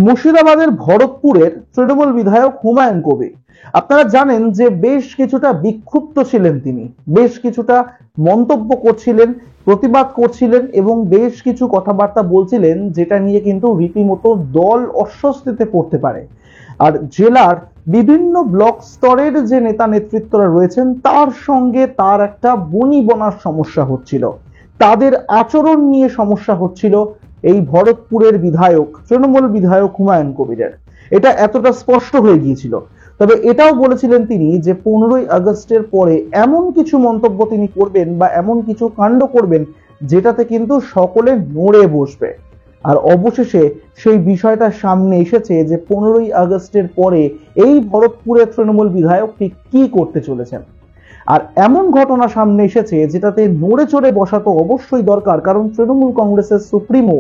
মুর্শিদাবাদের ভরতপুরের তৃণমূল বিধায়ক হুমায়ুন কবির, আপনারা জানেন যে বেশ কিছুটা বিক্ষুব্ধ ছিলেন তিনি, বেশ কিছুটা মন্তব্য করছিলেন, প্রতিবাদ করছিলেন এবং বেশ কিছু কথাবার্তা বলছিলেন যেটা নিয়ে কিন্তু রীতিমতো দল অস্বস্তিতে পড়তে পারে। আর জেলার বিভিন্ন ব্লক স্তরের যে নেতা নেতৃত্বরা রয়েছেন তার সঙ্গে তার একটা বনিবনার সমস্যা হচ্ছিল, তাদের আচরণ নিয়ে সমস্যা হচ্ছিল এই ভরতপুরের বিধায়ক, তৃণমূল বিধায়ক হুমায়ুন কবিরের। এটা এতটা স্পষ্ট হয়ে গিয়েছিল। তবে এটাও বলেছিলেন তিনি যে 15ই আগস্টের পরে এমন কিছু মন্তব্য তিনি করবেন বা এমন কিছু কাণ্ড করবেন যেটাতে কিন্তু সকলে নড়ে বসবে। আর অবশেষে সেই বিষয়টা সামনে এসেছে যে 15ই আগস্টের পরে এই ভরতপুরের তৃণমূল বিধায়ক ঠিক কি করতে চলেছেন। আর এমন ঘটনা সামনে এসেছে যেটাতে নড়ে চড়ে বসা তো অবশ্যই দরকার, কারণ তৃণমূল কংগ্রেসের সুপ্রিমো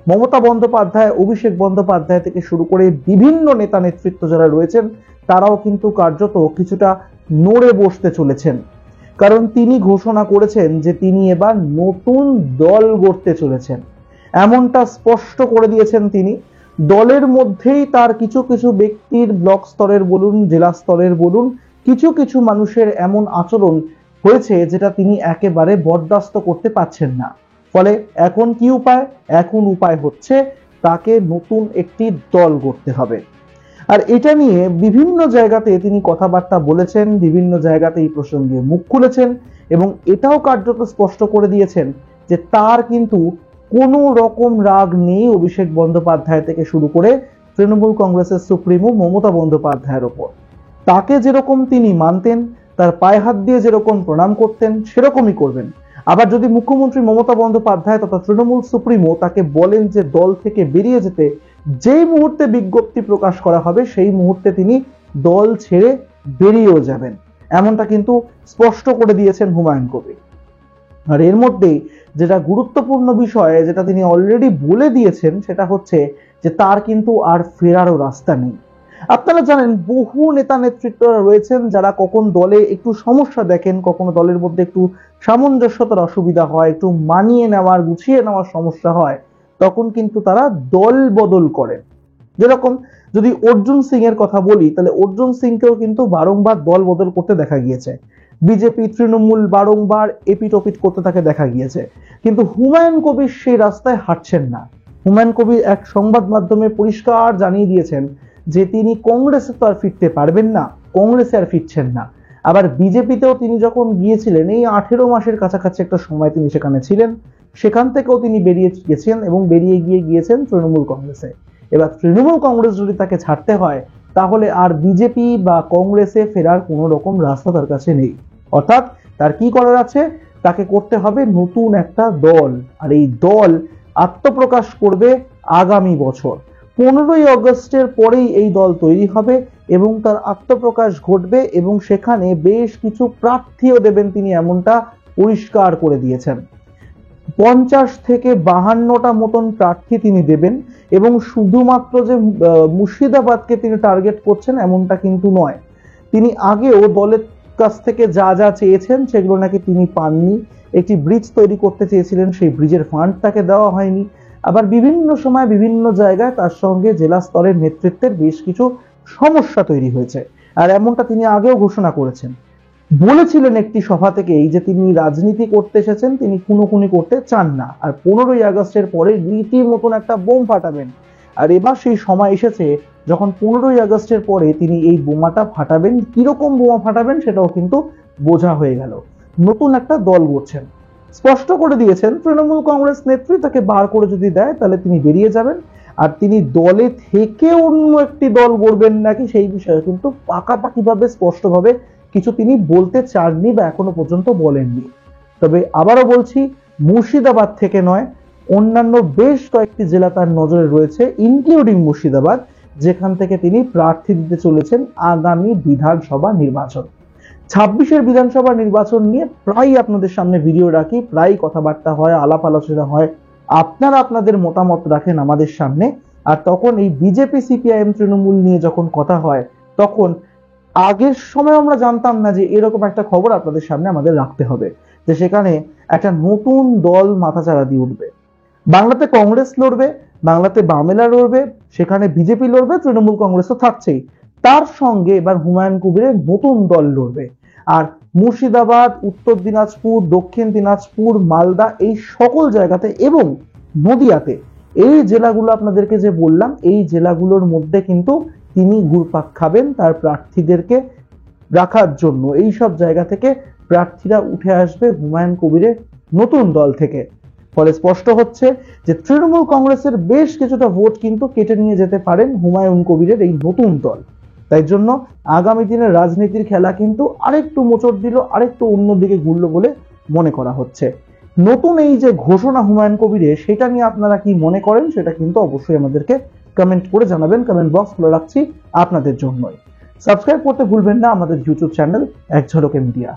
মমতা বন্দ্যোপাধ্যায়, অভিষেক বন্দ্যোপাধ্যায় থেকে শুরু করে বিভিন্ন নেতা নেতৃত্ব যারা রয়েছেন তারাও কিন্তু কার্যত কিছুটা নড়ে বসতে চলেছেন। কারণ তিনি ঘোষণা করেছেন যে তিনি এবার নতুন দল গড়তে চলেছেন, এমনটা স্পষ্ট করে দিয়েছেন তিনি। দলের মধ্যেই তার কিছু কিছু ব্যক্তির, ব্লক স্তরের বলুন, জেলা স্তরের বলুন, কিছু কিছু মানুষের এমন আচরণ হয়েছে যেটা তিনি একেবারে বরদাস্ত করতে পারছেন না। ফলে এখন কি উপায়? এখন উপায় হচ্ছে তাকে নতুন একটি দল গড়তে হবে। আর এটা নিয়ে বিভিন্ন জায়গাতে তিনি কথাবার্তা বলেছেন, বিভিন্ন জায়গাতে এই প্রসঙ্গে মুখ খুলেছেন এবং এটাও কার্যত স্পষ্ট করে দিয়েছেন যে তার কিন্তু কোনো রকম রাগ নেই অভিষেক বন্দ্যোপাধ্যায় থেকে শুরু করে তৃণমূল কংগ্রেসের সুপ্রিমো মমতা বন্দ্যোপাধ্যায়ের ওপর। তাকে যেরকম তিনি মানতেন, তার পায়ে হাত দিয়ে যেরকম প্রণাম করতেন সেরকমই করবেন। আবার যদি মুখ্যমন্ত্রী মমতা বন্দ্যোপাধ্যায় তথা তৃণমূল সুপ্রিমো তাকে বলেন যে দল থেকে বেরিয়ে যেতে, যেই মুহূর্তে বিজ্ঞপ্তি প্রকাশ করা হবে সেই মুহূর্তে তিনি দল ছেড়ে বেরিয়েও যাবেন, এমনটা কিন্তু স্পষ্ট করে দিয়েছেন হুমায়ুন কবির। আর এর মধ্যেই যেটা গুরুত্বপূর্ণ বিষয়, যেটা তিনি অলরেডি বলে দিয়েছেন, সেটা হচ্ছে যে তার কিন্তু আর ফেরারও রাস্তা নেই। আপনারা জানেন বহু নেতা নেতৃত্বরা রয়েছেন যারা কখন দলে একটু সমস্যা দেখেন, কখনো দলের মধ্যে একটু সামঞ্জস্যতার অসুবিধা হয়, একটু মানিয়ে নেওয়ার, গুছিয়ে নেওয়ার সমস্যা হয়, তখন কিন্তু তারা দল বদল করেন। যেরকম যদি অর্জুন সিং এর কথা বলি, তাহলে অর্জুন সিংকেও কিন্তু বারংবার দল বদল করতে দেখা গিয়েছে, বিজেপি তৃণমূল বারংবার এপিট ওপিট করতে তাকে দেখা গিয়েছে, কিন্তু হুমায়ুন কবির সেই রাস্তায় হাঁটছেন না। হুমায়ুন কবির এক সংবাদ মাধ্যমে পরিষ্কার জানিয়ে দিয়েছেন যে তিনি কংগ্রেসে তো আর ফিরতে পারবেন না, কংগ্রেসে আর ফিরছেন না। আবার বিজেপিতেও তিনি যখন গিয়েছিলেন, এই 18 মাসের কাছাকাছি একটা সময় তিনি সেখানে ছিলেন, সেখান থেকেও তিনি বেরিয়ে গেছেন এবং বেরিয়ে গিয়েছেন তৃণমূল কংগ্রেসে। এবার তৃণমূল কংগ্রেস যদি তাকে ছাড়তে হয় তাহলে আর বিজেপি বা কংগ্রেসে ফেরার কোনো রকম রাস্তা তার কাছে নেই। অর্থাৎ তার কি করার আছে? তাকে করতে হবে নতুন একটা দল, আর এই দল আত্মপ্রকাশ করবে আগামী বছর। 15ই আগস্টের পরেই এই দল তৈরি হবে এবং তার আত্মপ্রকাশ ঘটবে এবং সেখানে বেশ কিছু প্রার্থীও দেবেন তিনি, এমনটা পরিষ্কার করে দিয়েছেন। 50 থেকে 52টা মতন প্রার্থী তিনি দেবেন এবং শুধুমাত্র যে মুর্শিদাবাদকে তিনি টার্গেট করছেন এমনটা কিন্তু নয়। তিনি আগেও দলের কাছ থেকে যা যা চেয়েছেন সেগুলো নাকি তিনি পাননি। একটি ব্রিজ তৈরি করতে চেয়েছিলেন, সেই ব্রিজের ফান্ড তাকে দেওয়া হয়নি। আবার বিভিন্ন সময় বিভিন্ন জায়গায় তার সঙ্গে জেলা স্তরের নেতৃত্বের বেশ কিছু সমস্যা তৈরি হয়েছে, আর এমনটা তিনি আগেও ঘোষণা করেছেন। বলেছিলেন একটি সভা থেকে এই যে তিনি রাজনীতি করতে এসেছেন, তিনি খুনোখুনি করতে চান না, আর 15ই আগস্টের পরে রীতির মতন একটা বোম ফাটাবেন। আর এবার সেই সময় এসেছে যখন 15ই আগস্টের পরে তিনি এই বোমাটা ফাটাবেন। কিরকম বোমা ফাটাবেন সেটাও কিন্তু বোঝা হয়ে গেল। নতুন একটা দল গড়ছেন, স্পষ্ট করে দিয়েছেন তৃণমূল কংগ্রেস নেত্রী তাকে বার করে যদি দেয় তাহলে তিনি বেরিয়ে যাবেন। আর তিনি দলে থেকে অন্য একটি দল গড়বেন নাকি সেই বিষয়ে কিন্তু পাকাপাকিভাবে স্পষ্টভাবে কিছু তিনি বলতে চাননি বা এখনো পর্যন্ত বলেননি। তবে আবারও বলছি, মুর্শিদাবাদ থেকে নয়, অন্যান্য বেশ কয়েকটি জেলা তার নজরে রয়েছে, ইনক্লুডিং মুর্শিদাবাদ, যেখান থেকে তিনি প্রার্থী দিতে চলেছেন আগামী বিধানসভা নির্বাচন। 26-এর বিধানসভা নির্বাচন নিয়ে প্রায় আপনাদের সামনে ভিডিও রাখি, প্রায় কথাবার্তা হয়, আলাপ আলোচনা হয়, আপনারা আপনাদের মতামত রাখেন আমাদের সামনে। আর তখন এই বিজেপি সিপিআইএম তৃণমূল নিয়ে যখন কথা হয় তখন আগের সময় আমরা জানতাম না যে এরকম একটা খবর আপনাদের সামনে আমাদের রাখতে হবে, যে সেখানে একটা নতুন দল মাথাচাড়া দিয়ে উঠবে। বাংলাতে কংগ্রেস লড়বে, বাংলাতে বামেলা লড়বে, সেখানে বিজেপি লড়বে, তৃণমূল কংগ্রেস তো থাকছেই, তার সঙ্গে এবার হুমায়ুন কবিরের নতুন দল লড়বে। আর মুর্শিদাবাদ, উত্তর দিনাজপুর, দক্ষিণ দিনাজপুর, মালদা, এই সকল জায়গাতে এবং নদিয়াতে, এই জেলাগুলো আপনাদেরকে যে বললাম, এই জেলাগুলোর মধ্যে কিন্তু তিনি ঘুরপাক খাবেন তার প্রার্থীদেরকে রাখার জন্য। এই সব জায়গা থেকে প্রার্থীরা উঠে আসবে হুমায়ুন কবিরের নতুন দল থেকে। ফলে স্পষ্ট হচ্ছে যে তৃণমূল কংগ্রেসের বেশ কিছুটা ভোট কিন্তু কেটে নিয়ে যেতে পারেন হুমায়ুন কবিরের এই নতুন দল। তাই জন্য আগামী দিনের রাজনীতির খেলা কিন্তু আরেকটু মোচড় দিল, আরেকটু অন্যদিকে ঘুরলো বলে মনে করা হচ্ছে। নতুন এই যে ঘোষণা হুমায়ুন কবিরের, সেটা নিয়ে আপনারা কি মনে করেন সেটা কিন্তু অবশ্যই আমাদেরকে কমেন্ট করে জানাবেন। কমেন্ট বক্স খোলা রাখছি আপনাদের জন্যই। সাবস্ক্রাইব করতে ভুলবেন না আমাদের ইউটিউব চ্যানেল এক ঝলকে মিডিয়া।